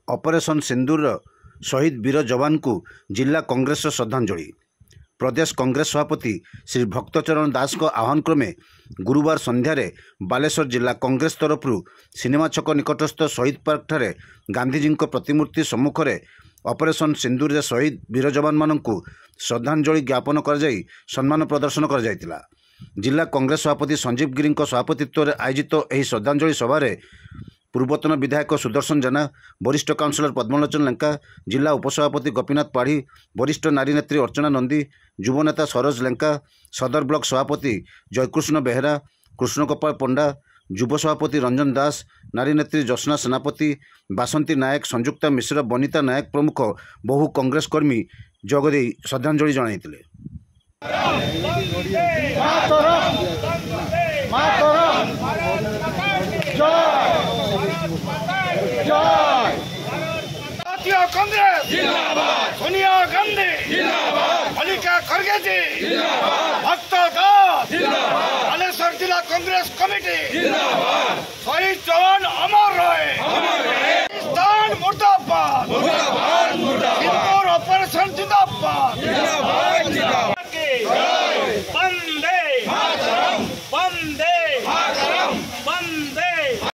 Operation सिंदूर शहीद वीर जवान को जिला कांग्रेस श्रद्धांजलि। प्रदेश कांग्रेस सभापति श्री भक्तचरण दास को आह्वान क्रमे गुरुवार संध्यारे बालेश्वर जिला कांग्रेस तरफ सिनेमा छक निकटस्थ शहीद पार्क ठारे गांधीजी प्रतिमूर्ति सम्मुख में ऑपरेशन सिंदूर शहीद वीर जवान मानू श्रद्धांजलि ज्ञापन कर सम्मान प्रदर्शन कर जिला कांग्रेस सभापति संजीव गिरी सभापतित्व में आयोजित यह श्रद्धांजलि सभा पूर्वतन विधायक सुदर्शन जेना, वरिष्ठ काउंसिलर पद्मलोचन लेंका, जिला उपसभापति गोपीनाथ पाढ़ी, वरिष्ठ नारी नेत्री अर्चना नंदी, युवनेता सरोज लेंका, सदर ब्लॉक सभापति जयकृष्ण बेहरा, कृष्णगोपाल पंडा, युव सभापति रंजन दास, नारी नेत्री जस्ना सेनापति, बासंती नायक, संयुक्ता मिश्र, बनीता नायक प्रमुख बहु कांग्रेस कर्मी जोगदे श्रद्धांजलि जणाइथिले। कांग्रेस जिंदाबाद, सोनिया गांधी जिंदाबाद, मल्लिका खड़गे जी जिंदाबाद, भक्त दास जिंदाबाद, बालेश्वर जिला कांग्रेस कमिटी जिंदाबाद, शहीद जवान अमर